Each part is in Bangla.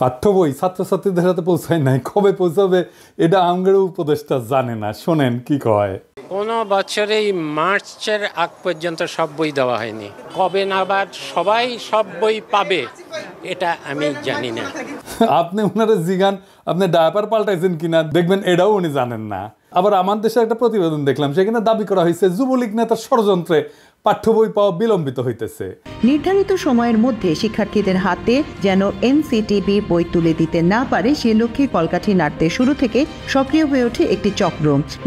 পাঠ্য বই ছাত্রছাত্রীদের হাতে পৌঁছায় নাই, কবে পৌঁছাবে এটা আমগের উপদেষ্টা জানে না। শোনেন কি কয়। কোনো বছরেই মার্চের আগ পর্যন্ত সব বই দেওয়া হয়নি, কবে নাগাদ সবাই সব বই পাবে এটা আমি জানি না। আপনি ওনারা জিগান আপনি ডায়াপার পাল্টাইছেন কিনা, দেখবেন এটাও উনি জানেন না। আবার আমার দেশে একটা প্রতিবেদন দেখলাম, সেখানে দাবি করা হয়েছে যুবলীগ নেতার ষড়যন্ত্রে পাঠ্য বই পাওয়া বিলম্বিত হইতেছে। নির্ধারিত সময়ের মধ্যে শিক্ষার্থীদের হাতে যেন এনসিটিবি বই তুলে দিতে না পারে সে লক্ষ্যে কলকাঠি নাড়তে শুরু থেকে সক্রিয় হয়ে ওঠে একটি চক্র,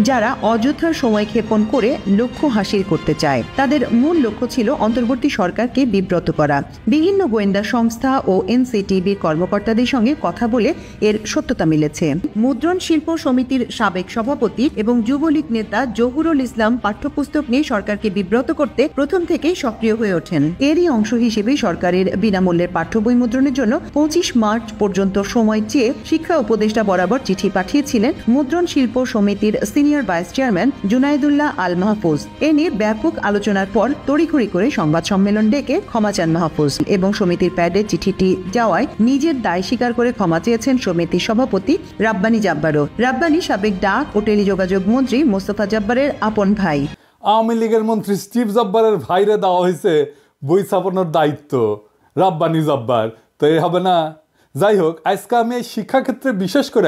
যারা অযথা সময় ক্ষেপণ করে লক্ষ্য হাসিল করতে চায়। তাদের মূল লক্ষ্য ছিল অন্তর্বর্তী সরকারকে বিব্রত করা। বিভিন্ন গোয়েন্দা সংস্থা ও এনসিটিবির কর্মকর্তাদের সঙ্গে কথা বলে এর সত্যতা মিলেছে। মুদ্রণ শিল্প সমিতির সাবেক সভাপতি এবং যুবলীগ নেতা জহুরুল ইসলাম পাঠ্যপুস্তক নিয়ে সরকারকে বিব্রত করতে প্রথম থেকেই সক্রিয় হয়ে ওঠেন। এরই অংশ হিসেবে সরকারের বিনামূল্যের পাঠ্য বই মুদ্রণের জন্য 25 মার্চ পর্যন্ত সময় চেয়ে শিক্ষা উপদেষ্টা বরাবর চিঠি পাঠিয়েছিলেন মুদ্রণ শিল্প সমিতির সিনিয়র ভাইস চেয়ারম্যান জুনাইদুল্লাহ আল মাহফুজ। এ নিয়ে ব্যাপক আলোচনার পর তড়িঘড়ি করে সংবাদ সম্মেলন ডেকে ক্ষমা চান মাহফুজ এবং সমিতির প্যাডে চিঠিটি যাওয়ায় নিজের দায় স্বীকার করে ক্ষমা চেয়েছেন সমিতির সভাপতি রাব্বানী জাব্বারও। রাব্বানী সাবেক ডাক ও টেলিযোগাযোগ মন্ত্রী মোস্তফা জব্বারের আপন ভাই। আওয়ামী লীগের মন্ত্রী স্টিভ জব্বারের ভাইরে দেওয়া হয়েছে বই ছাপানোর দায়িত্ব, রাব্বানী জব্বার, তো এই হবে না। যাই হোক, আজকে আমি এই শিক্ষাক্ষেত্রে বিশেষ করে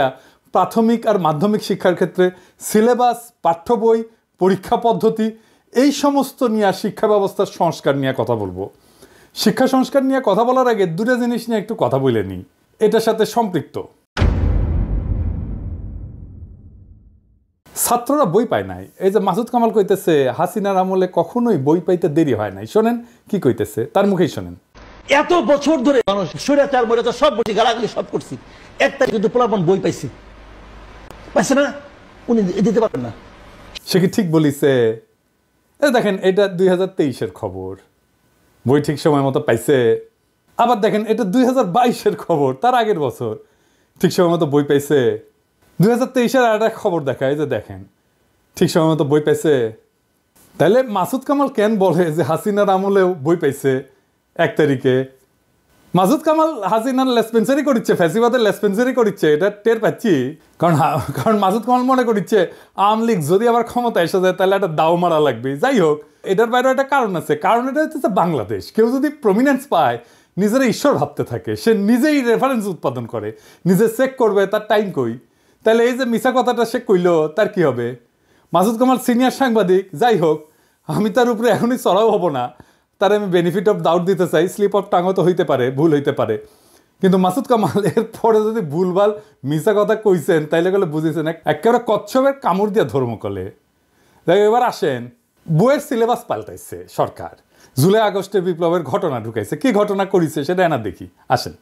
প্রাথমিক আর মাধ্যমিক শিক্ষার ক্ষেত্রে সিলেবাস, পাঠ্য বই, পরীক্ষা পদ্ধতি এই সমস্ত নিয়ে শিক্ষা ব্যবস্থার সংস্কার নিয়ে কথা বলবো। শিক্ষা সংস্কার নিয়ে কথা বলার আগে দুটো জিনিস নিয়ে একটু কথা বলে নিই, এটার সাথে সম্পৃক্ত। ছাত্ররা বই পায় নাই। এই যে মাসুদ কামাল কইতেছে হাসিনার আমলে কখনোই বই পাইতে দেরি হয় নাই, শোনেন কি কইতেছে, তার মুখেই শোনেন। এত বছর ধরে মানুষ স্বৈরাচার মৈরাচার সব বলছি, গালাগালি সব করছি, একটা কিন্তু পোলাপান বই পাইছে না, উনি দিতে পারবেন না। সে কি ঠিক বলিছে? দেখেন, এটা 2023-এর খবর, বই ঠিক সময় মতো পাইছে। আবার দেখেন, এটা 2022-এর খবর, তার আগের বছর ঠিক সময় মতো বই পাইছে। 2023-এর আর একটা খবর দেখায় যে দেখেন ঠিক সময় মতো বই পাইছে। তাহলে মাসুদ কামাল কেন বলে যে হাসিনার আমলেও বই পাইছে 1 তারিখে? মাসুদ কামাল হাসিনার লেসপেন্সারি করিচ্ছে, ফ্যাসিবাদের লেসপেন্সারি করিচ্ছে, এটা টের পাচ্ছি। কারণ মাসুদ কামাল মনে করিচ্ছে আওয়ামী লীগ যদি আবার ক্ষমতা এসে যায় তাহলে একটা দাও মারা লাগবে। যাই হোক, এটার বাইরে একটা কারণ আছে। কারণ এটা হচ্ছে বাংলাদেশ, কেউ যদি প্রমিনেন্স পায় নিজেরা ঈশ্বর ভাবতে থাকে, সে নিজেই রেফারেন্স উৎপাদন করে, নিজে চেক করবে তার টাইম কই। তাহলে এই যে মিছা কথাটা সে কইল, তার কি হবে? মাসুদ কামাল সিনিয়র সাংবাদিক, যাই হোক, আমি তার উপরে এখনই চড়াও হব না, তার আমি বেনিফিট অফ ডাউট দিতে চাই। স্লিপ অফ টাঙও তো হইতে পারে, ভুল হইতে পারে, কিন্তু মাসুদ কামাল এর পরে যদি ভুলভাল মিছা কথা কইছেন তাইলে গেলে বুঝেছেন একেবারে কচ্ছপের কামড় দিয়ে ধর্ম কলে। যাই এবার আসেন, বইয়ের সিলেবাস পাল্টাইছে সরকার, জুলাই আগস্টের বিপ্লবের ঘটনা ঢুকাইছে। কি ঘটনা করিছে সেটা এনা দেখি, আসেন।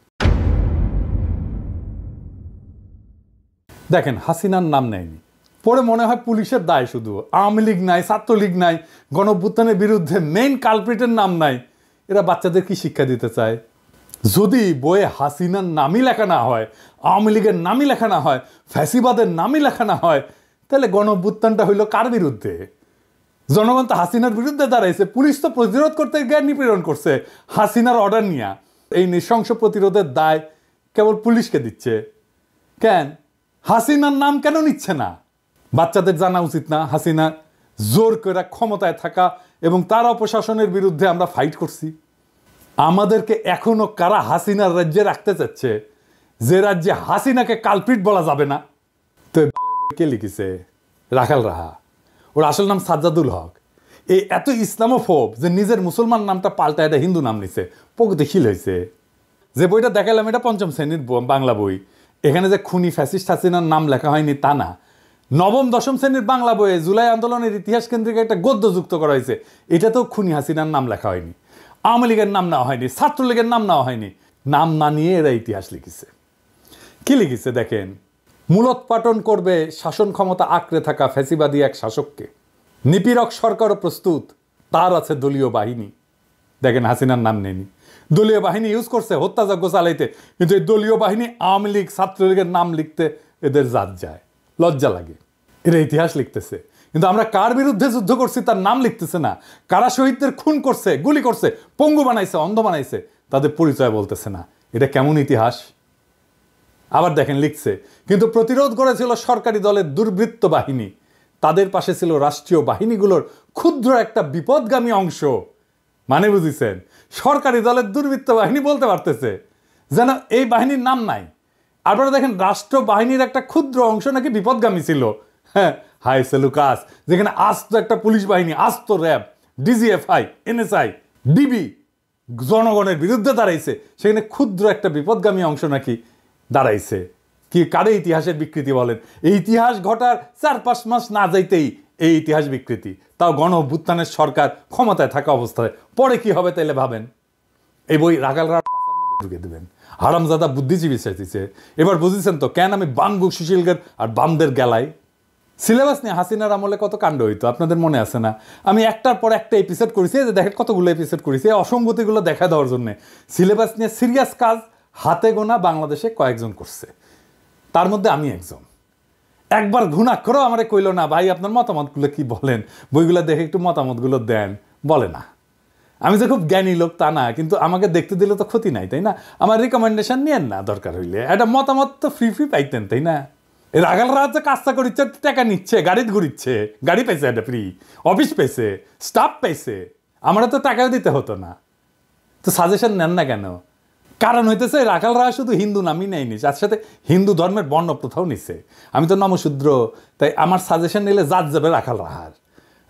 দেখেন, হাসিনার নাম নেয়নি, পরে মনে হয় পুলিশের দায় শুধু, আওয়ামী লীগ নাই, ছাত্রলীগ নাই, গণঅভ্যুত্থানের বিরুদ্ধে মেইন কালপ্রিটের নাম নাই। এরা বাচ্চাদের কি শিক্ষা দিতে চায়? যদি বইয়ে হাসিনার নামই লেখা না হয়, আওয়ামী লীগের নামই লেখা না হয়, ফ্যাসিবাদের নামই লেখা না হয়, তাহলে গণঅভ্যুত্থানটা হইল কার বিরুদ্ধে? জনগণ তো হাসিনার বিরুদ্ধে দাঁড়াইছে, পুলিশ তো প্রতিরোধ করতে গিয়ে নিপীড়ন করছে হাসিনার অর্ডার নিয়ে। এই নৃশংস প্রতিরোধের দায় কেবল পুলিশকে দিচ্ছে কেন? হাসিনার নাম কেন নিচ্ছে না? বাচ্চাদের জানা উচিত না হাসিনা জোর করে ক্ষমতায় থাকা এবং তার অপশাসনের বিরুদ্ধে আমরা ফাইট করছি? আমাদেরকে এখনো কারা হাসিনার রাজ্যে রাখতে চাচ্ছে, যে রাজ্যে হাসিনাকে কালপ্রিট বলা যাবে না? তো কে লিখেছে? রাখাল রাহা, ওর আসল নাম সাজ্জাদুল হক। এই এত ইসলামোফোব যে নিজের মুসলমান নামটা পাল্টা এটা হিন্দু নাম নিছে, প্রগতিশীল হয়েছে। যে বইটা দেখালাম এটা 5ম শ্রেণীর বাংলা বই, এখানে যে খুনি ফ্যাসিস্ট হাসিনার নাম লেখা হয়নি তা না। 9ম 10ম শ্রেণীর বাংলা বইয়ে জুলাই আন্দোলনের ইতিহাস কেন্দ্রিক একটা গদ্য যুক্ত করা হয়েছে, এটাতেও খুনি হাসিনার নাম লেখা হয়নি, আওয়ামী লীগের নাম নেওয়া হয়নি, ছাত্রলীগের নাম নেওয়া হয়নি। নাম না নিয়ে এরা ইতিহাস লিখেছে। কি লিখেছে দেখেন, মূলোৎপাটন করবে শাসন ক্ষমতা আঁকড়ে থাকা ফ্যাসিবাদী এক শাসককে, নিপীড়ক সরকারও প্রস্তুত, তার আছে দলীয় বাহিনী। দেখেন, হাসিনার নাম নেয়নি, দলীয় বাহিনী ইউজ করছে হত্যাযজ্ঞ চালাইতে, কিন্তু এই দলীয় বাহিনী আওয়ামী লীগ ছাত্রলীগের নাম লিখতে এদের জাত যায়, লজ্জা লাগে। এরা ইতিহাস লিখতেছে, কিন্তু আমরা কার বিরুদ্ধে যুদ্ধ করছি তার নাম লিখতেছে না। কারা শহীদদের খুন করছে, গুলি করছে, পঙ্গু বানাইছে, অন্ধ বানাইছে, তাদের পরিচয় বলতেছে না। এটা কেমন ইতিহাস? আবার দেখেন লিখছে, কিন্তু প্রতিরোধ করেছিল সরকারি দলের দুর্বৃত্ত বাহিনী, তাদের পাশে ছিল রাষ্ট্রীয় বাহিনীগুলোর ক্ষুদ্র একটা বিপদগামী অংশ। মানে বুঝিছেন, সরকারি দলের দুর্বৃত্ত বাহিনী বলতে পারতেছে, যেন এই বাহিনীর নাম নাই। আপনারা দেখেন রাষ্ট্র বাহিনীর একটা ক্ষুদ্র অংশ নাকি বিপদগামী ছিল। হ্যাঁ, হাই সেলুকাস, যেখানে আস্ত একটা পুলিশ বাহিনী, আস্ত র্যাব, ডিজিএফআই, এনএসআই, ডিবি জনগণের বিরুদ্ধে দাঁড়াইছে, সেখানে ক্ষুদ্র একটা বিপদগামী অংশ নাকি দাঁড়াইছে। কি কারে ইতিহাসের বিকৃতি বলেন? এই ইতিহাস ঘটার 4-5 মাস না যাইতেই এই ইতিহাস বিকৃতি, তাও গণ অভ্যুত্থানের সরকার ক্ষমতায় থাকা অবস্থায়। পরে কি হবে তাইলে ভাবেন। এই বই রাগালরা মধ্যে ঢুকে দেবেন। হারামজাদা বুদ্ধিজীবী চাইতেছে। এবার বুঝেছেন তো কেন আমি বানবু সুশীলগের আর বামদের গেলাই। সিলেবাস নিয়ে হাসিনার আমলে কত কাণ্ড হইতো আপনাদের মনে আছে না? আমি একটার পর একটা এপিসোড করেছি, যে দেখেন কতগুলো এপিসোড করেছি এই অসঙ্গতিগুলো দেখা দেওয়ার জন্য। সিলেবাস নিয়ে সিরিয়াস কাজ হাতে গোনা বাংলাদেশে কয়েকজন করছে, তার মধ্যে আমি একজন। একবার ঘুণাক্ষরও আমারে কইল না, ভাই আপনার মতামতগুলো কি বলেন, বইগুলো দেখে একটু মতামতগুলো দেন, বলে না। আমি যে খুব জ্ঞানী লোক তা না, কিন্তু আমাকে দেখতে দিলে তো ক্ষতি নাই, তাই না? আমার রিকমেন্ডেশন নিয়েন না, দরকার হইলে একটা মতামত তো ফ্রি পাইতেন, তাই না? রাগালরা যে কাজটা করিচ্ছে, টাকা নিচ্ছে, গাড়িতে ঘুরিচ্ছে, গাড়ি পাইছে একটা ফ্রি, অফিস পাইছে, স্টাফ পাইছে, আমরা তো টাকাও দিতে হতো না। তো সাজেশন নেন না কেন? কারণ হইতেছে রাখালরা শুধু হিন্দু নামই নেয়নি, তার সাথে হিন্দু ধর্মের বর্ণ প্রথাও নিছে। আমি তো নমশূদ্র, তাই আমার সাজেশন নিলে জাত যাবে রাখাল রাহার।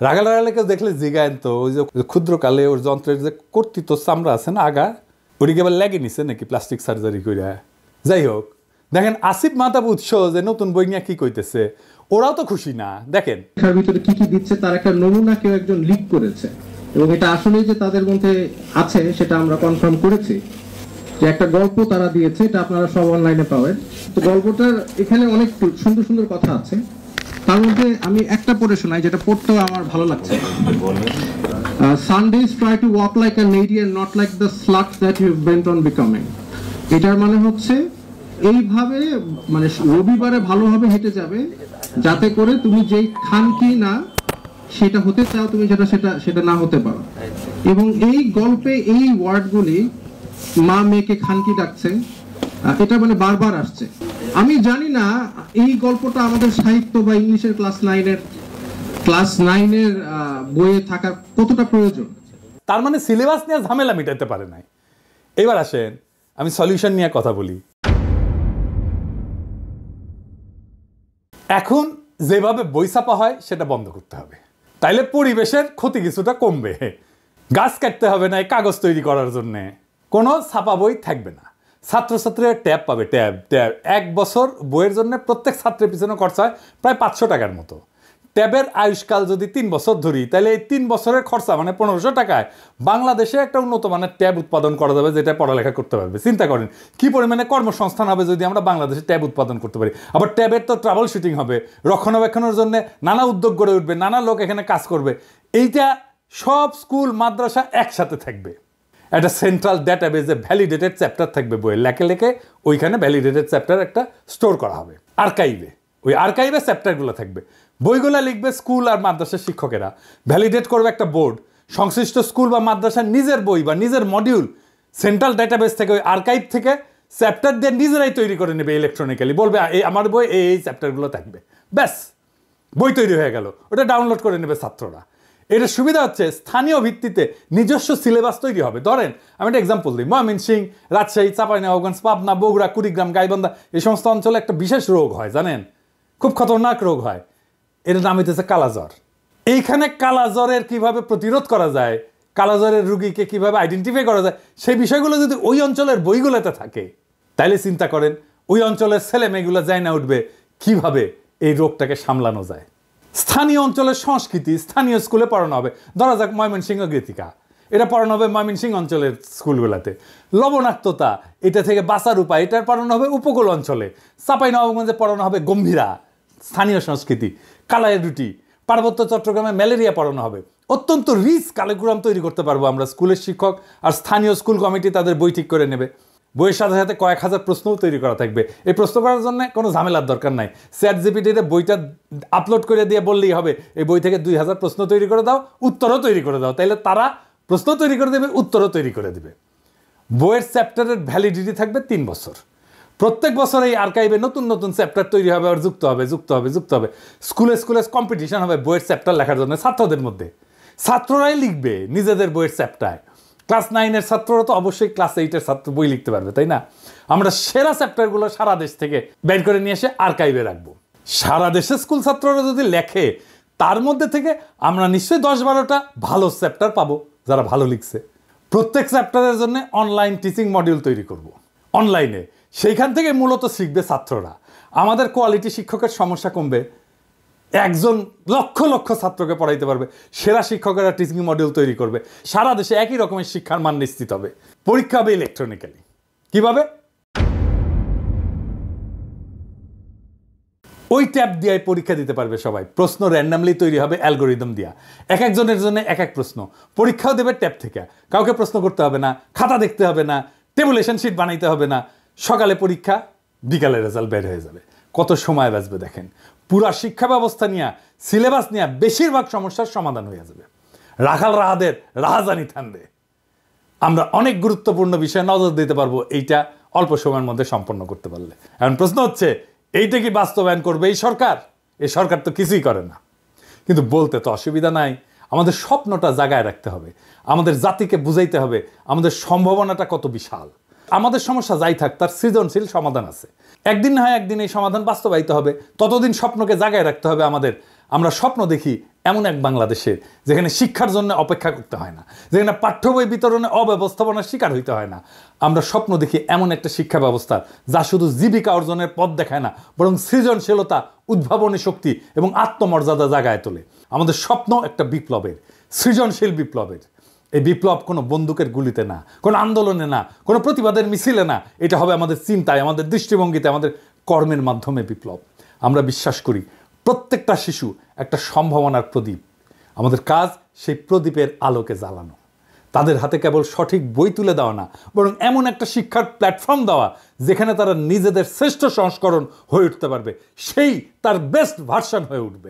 রাখাল রাহালকে দেখলে জিগায়েন তো, ওই যে ক্ষুদ্রকালে ওর যন্ত্রের যে কর্তৃত্ব চামড়া আছে না আগা, ওটিকে আবার লেগে নিছে নাকি প্লাস্টিক সার্জারি কইরা। যাই হোক, দেখেন আসিফ মাহতাব উৎস যে নতুন বই নিয়ে কি কইতেছে, ওরাও তো খুশি না। দেখেন তার ভিতরে কি কি দিচ্ছে তার একটা নমুনা কেউ একজন লিক করেছে, এবং এটা আসলে যে তাদের মধ্যে আছে সেটা আমরা কনফার্ম করেছি। যে একটা গল্প তারা দিয়েছে, এটা আপনারা সব অনলাইনে পাবেন। তো গল্পটার এখানে অনেক সুন্দর সুন্দর কথা আছে, তার মধ্যে আমি একটা পড়ে শোনাই যেটা পড়তেও আমার ভালো লাগছে। Sundays try to walk like a lady and not like the slut that you bent on becoming. এটার মানে হচ্ছে এইভাবে, মানে রবিবারে ভালোভাবে হেঁটে যাবে যাতে করে তুমি যেই খানকি না সেটা হতে চাও, তুমি সেটা না হতে পারো। এবং এই গল্পে এই ওয়ার্ডগুলি, মা মেয়েকে খানকি ডাকছে, এটা মানে বারবার আসছে। আমি জানি না এই গল্পটা আমাদের সাহিত্য বা ইংলিশের ক্লাস 9-এর বইয়ে থাকা কতটা প্রয়োজন। তার মানে সিলেবাস নিয়ে ঝামেলা মিটাতে পারে নাই। এবার আসেন আমি সলিউশন নিয়ে কথা বলি। এখন যেভাবে বই ছাপা হয় সেটা বন্ধ করতে হবে, তাইলে পরিবেশের ক্ষতি কিছুটা কমবে। গাছ কাটতে হবে না কাগজ তৈরি করার জন্যে, কোনো ছাপা বই থাকবে না। ছাত্রছাত্রীরা ট্যাব পাবে, ট্যাব 1 বছর বইয়ের জন্য প্রত্যেক ছাত্রের পিছনে খরচা হয় প্রায় 500 টাকার মতো। ট্যাবের আয়ুষ্কাল যদি 3 বছর ধরি, তাহলে এই 3 বছরের খরচা মানে 1500 টাকায় বাংলাদেশে একটা উন্নত মানের ট্যাব উৎপাদন করা যাবে, যেটা পড়ালেখা করতে পারবে। চিন্তা করেন কি পরিমাণে কর্মসংস্থান হবে যদি আমরা বাংলাদেশে ট্যাব উৎপাদন করতে পারি। আবার ট্যাবের তো ট্রাভেল শুটিং হবে, রক্ষণাবেক্ষণের জন্য নানা উদ্যোগ গড়ে উঠবে, নানা লোক এখানে কাজ করবে। এইটা সব স্কুল মাদ্রাসা একসাথে থাকবে, একটা সেন্ট্রাল ডেটাবেজে ভ্যালিডেটেড চ্যাপ্টার থাকবে বইয়ে লেখে ওইখানে ভ্যালিডেটেড চ্যাপ্টার একটা স্টোর করা হবে আর্কাইভে। ওই আর্কাইভে চ্যাপ্টারগুলো থাকবে, বইগুলো লিখবে স্কুল আর মাদ্রাসার শিক্ষকেরা, ভ্যালিডেট করবে একটা বোর্ড। সংশ্লিষ্ট স্কুল বা মাদ্রাসার নিজের বই বা নিজের মডিউল সেন্ট্রাল ডেটাবেস থেকে, ওই আর্কাইভ থেকে চ্যাপ্টার দিয়ে নিজেরাই তৈরি করে নেবে ইলেকট্রনিক্যালি, বলবে এই আমার বই এই চ্যাপ্টারগুলো থাকবে, ব্যাস বই তৈরি হয়ে গেল। ওটা ডাউনলোড করে নেবে ছাত্ররা। এটার সুবিধা হচ্ছে স্থানীয় ভিত্তিতে নিজস্ব সিলেবাস তৈরি হবে। ধরেন আমি একটা এক্সাম্পল দিই, ময়মনসিংহ, রাজশাহী, চাঁপাইনবাবগঞ্জ, পাবনা, বগুড়া, কুড়িগ্রাম, গাইবান্ধা, এই সমস্ত অঞ্চলে একটা বিশেষ রোগ হয়, জানেন, খুব খতরনাক রোগ হয়। এর নাম হইতেছে কালাজ্বর। এইখানে কালাজ্বরের কিভাবে প্রতিরোধ করা যায়, কালাজ্বরের রুগীকে কিভাবে আইডেন্টিফাই করা যায়, সেই বিষয়গুলো যদি ওই অঞ্চলের বইগুলোতে থাকে, তাইলে চিন্তা করেন ওই অঞ্চলের ছেলে মেয়েগুলো যায় না উঠবে কিভাবে এই রোগটাকে সামলানো যায়। স্থানীয় অঞ্চলের সংস্কৃতি স্থানীয় স্কুলে পড়ানো হবে। ধরা যাক ময়মনসিংহ গীতিকা, এটা পড়ানো হবে ময়মনসিংহ অঞ্চলের স্কুলগুলোতে। লবণাক্ততা, এটা থেকে বাঁচার উপায়, এটার পড়ানো হবে উপকূল অঞ্চলে। চাঁপাইনবাবগঞ্জে পড়ানো হবে গম্ভীরা, স্থানীয় সংস্কৃতি। কালাই রুটি, পার্বত্য চট্টগ্রামে ম্যালেরিয়া পড়ানো হবে। অত্যন্ত রিচ কারিকুলাম তৈরি করতে পারবো আমরা। স্কুলের শিক্ষক আর স্থানীয় স্কুল কমিটি তাদের বই ঠিক করে নেবে। বইয়ের সাথে সাথে কয়েক হাজার প্রশ্নও তৈরি করা থাকবে। এই প্রশ্ন করার জন্য কোনো ঝামেলার দরকার নাই। চ্যাটজিপিটিতে বইটা আপলোড করে দিয়ে বললেই হবে এই বই থেকে 2000 প্রশ্ন তৈরি করে দাও, উত্তরও তৈরি করে দাও, তাইলে তারা প্রশ্ন তৈরি করে দেবে, উত্তরও তৈরি করে দেবে। বইয়ের চ্যাপ্টারের ভ্যালিডিটি থাকবে 3 বছর। প্রত্যেক বছর এই আর্কাইভে নতুন নতুন চ্যাপ্টার তৈরি হবে আর যুক্ত হবে। স্কুলে কম্পিটিশন হবে বইয়ের চ্যাপ্টার লেখার জন্য ছাত্রদের মধ্যে। ছাত্ররাই লিখবে নিজেদের বইয়ের চ্যাপ্টার। ক্লাস 9-এর ছাত্ররা তো অবশ্যই ক্লাস 8-এর ছাত্র বই লিখতে পারবে, তাই না? আমরা সেরা চ্যাপ্টারগুলো সারা দেশ থেকে বের করে নিয়ে এসে আর্কাইভে রাখবো। সারা দেশের স্কুল ছাত্ররা যদি লেখে, তার মধ্যে থেকে আমরা নিশ্চয়ই 10-12টা ভালো চ্যাপ্টার পাবো যারা ভালো লিখছে। প্রত্যেক চ্যাপ্টারের জন্য অনলাইন টিচিং মডিউল তৈরি করব অনলাইনে। সেইখান থেকে মূলত শিখবে ছাত্ররা। আমাদের কোয়ালিটি শিক্ষকের সমস্যা কমবে, একজন লক্ষ লক্ষ ছাত্রকে পড়াইতে পারবে। সেরা শিক্ষকেরা টিচিং মডিউল তৈরি করবে। সারা দেশে একই রকমের শিক্ষার মান নিশ্চিত হবে। পরীক্ষা হবে ইলেকট্রনিক্যালি। কিভাবে? ওই ট্যাব দিয়ে পরীক্ষা দিতে পারবে সবাই। প্রশ্ন র্যান্ডামলি তৈরি হবে অ্যালগোরিদম দিয়া। এক একজনের জন্য এক এক প্রশ্ন। পরীক্ষাও দেবে ট্যাব থেকে। কাউকে প্রশ্ন করতে হবে না, খাতা দেখতে হবে না, টেবুলেশন শিট বানাইতে হবে না। সকালে পরীক্ষা, বিকালে রেজাল্ট বের হয়ে যাবে। কত সময় বাঁচবে দেখেন। পুরা শিক্ষা ব্যবস্থা নিয়ে, সিলেবাস নিয়ে বেশিরভাগ সমস্যার সমাধান হয়ে যাবে। রাখাল রাহাদের রাহাজানি থামবে। আমরা অনেক গুরুত্বপূর্ণ বিষয়ে নজর দিতে পারবো এইটা অল্প সময়ের মধ্যে সম্পন্ন করতে পারলে। এখন প্রশ্ন হচ্ছে, এইটা কি বাস্তবায়ন করবে এই সরকার? এই সরকার তো কিছুই করে না, কিন্তু বলতে তো অসুবিধা নাই। আমাদের স্বপ্নটা জাগায় রাখতে হবে, আমাদের জাতিকে বুঝাইতে হবে আমাদের সম্ভাবনাটা কত বিশাল। আমাদের সমস্যা যাই থাক, তার সৃজনশীল সমাধান আছে। একদিন না হয় একদিন এই সমাধান বাস্তবায়িত হবে। ততদিন স্বপ্নকে জাগায় রাখতে হবে আমাদের। আমরা স্বপ্ন দেখি এমন এক বাংলাদেশের যেখানে শিক্ষার জন্য অপেক্ষা করতে হয় না, যেখানে পাঠ্য বই বিতরণে অব্যবস্থাপনার শিকার হইতে হয় না। আমরা স্বপ্ন দেখি এমন একটা শিক্ষা ব্যবস্থা যা শুধু জীবিকা অর্জনের পথ দেখায় না, বরং সৃজনশীলতা, উদ্ভাবনী শক্তি এবং আত্মমর্যাদা জাগায় তোলে। আমাদের স্বপ্ন একটা বিপ্লবের, সৃজনশীল বিপ্লবের। এই বিপ্লব কোনো বন্দুকের গুলিতে না, কোনো আন্দোলনে না, কোনো প্রতিবাদের মিছিলে না। এটা হবে আমাদের চিন্তায়, আমাদের দৃষ্টিভঙ্গিতে, আমাদের কর্মের মাধ্যমে বিপ্লব। আমরা বিশ্বাস করি প্রত্যেকটা শিশু একটা সম্ভাবনার প্রদীপ। আমাদের কাজ সেই প্রদীপের আলোকে জ্বালানো। তাদের হাতে কেবল সঠিক বই তুলে দেওয়া না, বরং এমন একটা শিক্ষার প্ল্যাটফর্ম দেওয়া যেখানে তারা নিজেদের শ্রেষ্ঠ সংস্করণ হয়ে উঠতে পারবে, সেই তার বেস্ট ভার্সন হয়ে উঠবে।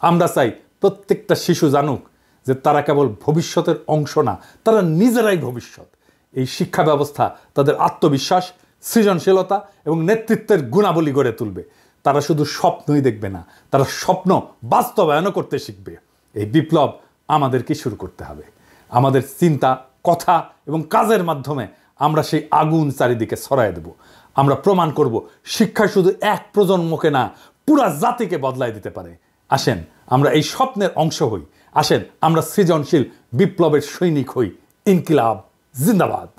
আমরা চাই প্রত্যেকটা শিশু জানুক যে তারা কেবল ভবিষ্যতের অংশ না, তারা নিজেরাই ভবিষ্যৎ। এই শিক্ষা ব্যবস্থা তাদের আত্মবিশ্বাস, সৃজনশীলতা এবং নেতৃত্বের গুণাবলী গড়ে তুলবে। তারা শুধু স্বপ্নই দেখবে না, তারা স্বপ্ন বাস্তবায়নও করতে শিখবে। এই বিপ্লব আমাদেরকে শুরু করতে হবে। আমাদের চিন্তা, কথা এবং কাজের মাধ্যমে আমরা সেই আগুন চারিদিকে ছড়ায় দেব। আমরা প্রমাণ করব শিক্ষা শুধু এক প্রজন্মকে না, পুরা জাতিকে বদলায় দিতে পারে। আসেন আমরা এই স্বপ্নের অংশ হই। আসেন আমরা সৃজনশীল বিপ্লবের সৈনিক হই। ইনকিলাব জিন্দাবাদ।